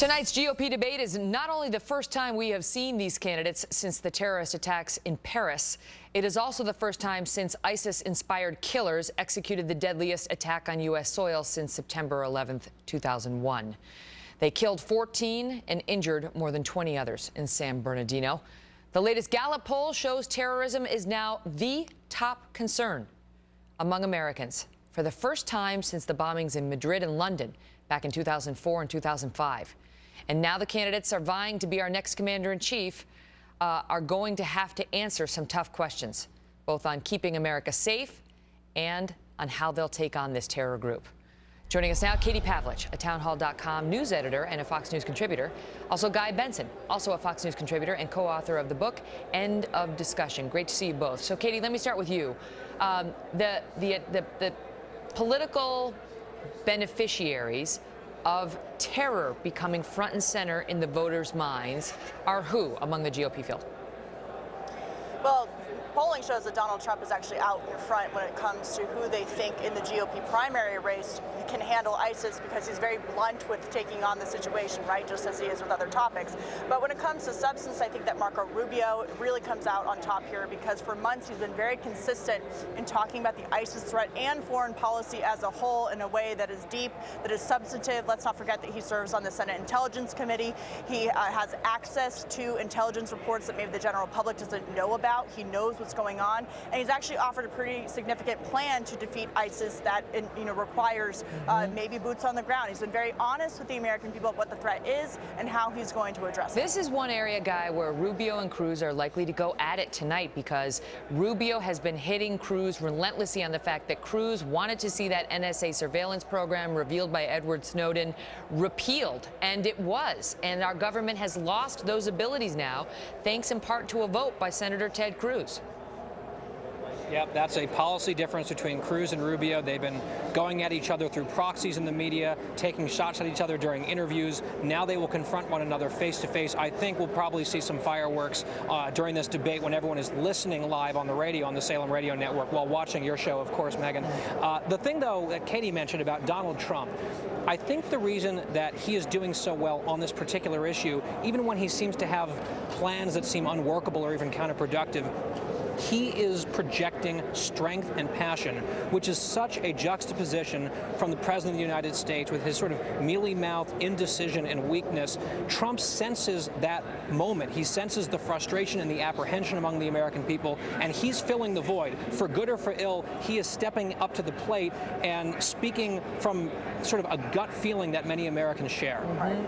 Tonight's GOP debate is not only the first time we have seen these candidates since the terrorist attacks in Paris, it is also the first time since ISIS-inspired killers executed the deadliest attack on U.S. soil since September 11th, 2001. They killed 14 and injured more than 20 others in San Bernardino. The latest Gallup poll shows terrorism is now the top concern among Americans for the first time since the bombings in Madrid and London back in 2004 and 2005. And now the candidates are vying to be our next commander-in-chief are going to have to answer some tough questions, both on keeping America safe and on how they'll take on this terror group. Joining us now, Katie Pavlich, a townhall.com news editor and a Fox News contributor. Also, Guy Benson, also a Fox News contributor and co-author of the book, End of Discussion. Great to see you both. So, Katie, let me start with you. The political beneficiaries of terror becoming front and center in the voters' minds are who among the GOP field? Well, polling shows that Donald Trump is actually out in front when it comes to who they think in the GOP primary race can handle ISIS, because he's very blunt with taking on the situation, right, just as he is with other topics. But when it comes to substance, I think that Marco Rubio really comes out on top here, because for months he's been very consistent in talking about the ISIS threat and foreign policy as a whole in a way that is deep, that is substantive. Let's not forget that he serves on the Senate Intelligence Committee. He has access to intelligence reports that maybe the general public doesn't know about. He knows what's going on, and he's actually offered a pretty significant plan to defeat ISIS that requires maybe boots on the ground. He's been very honest with the American people about what the threat is and how he's going to address it. This is one area, Guy, where Rubio and Cruz are likely to go at it tonight, because Rubio has been hitting Cruz relentlessly on the fact that Cruz wanted to see that NSA surveillance program revealed by Edward Snowden repealed, and it was. And our government has lost those abilities now, thanks in part to a vote by Senator Ted Cruz. Yep, that's a policy difference between Cruz and Rubio. They've been going at each other through proxies in the media, taking shots at each other during interviews. Now they will confront one another face to face. I think we'll probably see some fireworks during this debate when everyone is listening live on the radio, on the Salem Radio Network, while watching your show, of course, Megan. The thing, though, that Katie mentioned about Donald Trump, I think the reason that he is doing so well on this particular issue, even when he seems to have plans that seem unworkable or even counterproductive, he is projecting strength and passion, which is such a juxtaposition from the President of the United States with his sort of mealy-mouthed indecision and weakness. Trump senses that moment. He senses the frustration and the apprehension among the American people, and he's filling the void. For good or for ill, he is stepping up to the plate and speaking from sort of a gut feeling that many Americans share.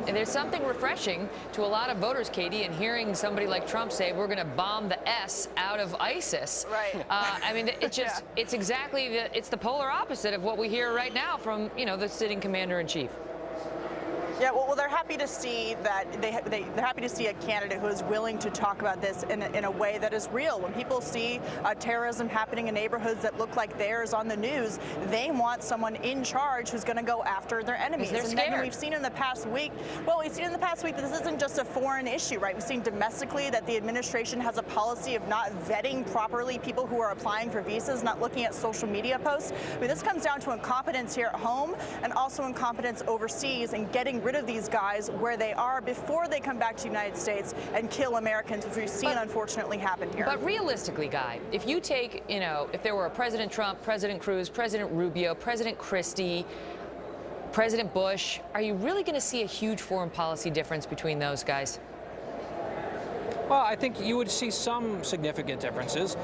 And there's something refreshing to a lot of voters, Katie, in hearing somebody like Trump say, we're going to bomb the S out of ISIS. Right. I mean, it's just, it's exactly it's the polar opposite of what we hear right now from, the sitting commander-in-chief. Yeah, well, they're happy to see that they're happy to see a candidate who is willing to talk about this in a way that is real. When people see terrorism happening in neighborhoods that look like theirs on the news, they want someone in charge who's going to go after their enemies. They're scared. And we've seen in the past week, that this isn't just a foreign issue, right? We've seen domestically that the administration has a policy of not vetting properly people who are applying for visas, not looking at social media posts. I mean, this comes down to incompetence here at home and also incompetence overseas, and getting rid of these guys where they are before they come back to the United States and kill Americans, which we've seen unfortunately happen here. But realistically, Guy, if you take, if there were a President Trump, President Cruz, President Rubio, President Christie, President Bush, are you really going to see a huge foreign policy difference between those guys? Well, I think you would see some significant differences.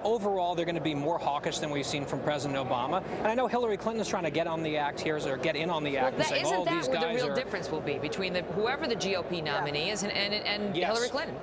Overall, they're going to be more hawkish than we've seen from President Obama. And I know Hillary Clinton is trying to get on the act here, or get in on the act. Well, and saying, isn't that these what guys the real difference will be between whoever the GOP nominee is and Yes. Hillary Clinton?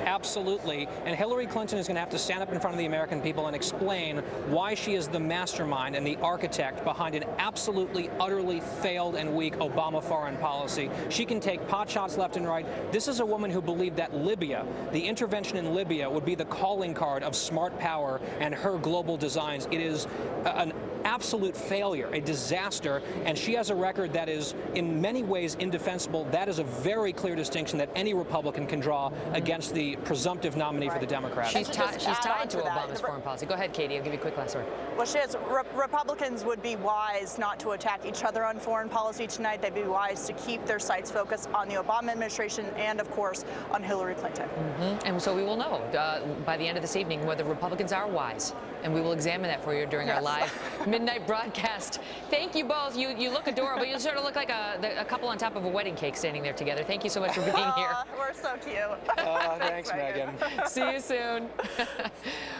Absolutely. And Hillary Clinton is going to have to stand up in front of the American people and explain why she is the mastermind and the architect behind an absolutely, utterly failed and weak Obama foreign policy. She can take potshots left and right. This is a woman who believed that Libya, the intervention in Libya, would be the calling card of smart power and her global designs. It is an absolute failure, a disaster, and she has a record that is in many ways indefensible. That is a very clear distinction that any Republican can draw against the presumptive nominee for the Democrats. She's tied to that, Obama's foreign policy. Go ahead, Katie. I'll give you a quick last word. Well, she has, Republicans would be wise not to attack each other on foreign policy tonight. They'd be wise to keep their sights focused on the Obama administration and, of course, on Hillary Clinton. And so we will know by the end of this evening whether Republicans are wise. And we will examine that for you during our live midnight broadcast. Thank you both. You look adorable. You sort of look like a couple on top of a wedding cake standing there together. Thank you so much for being here. We're so cute. Thanks, Megan. See you soon.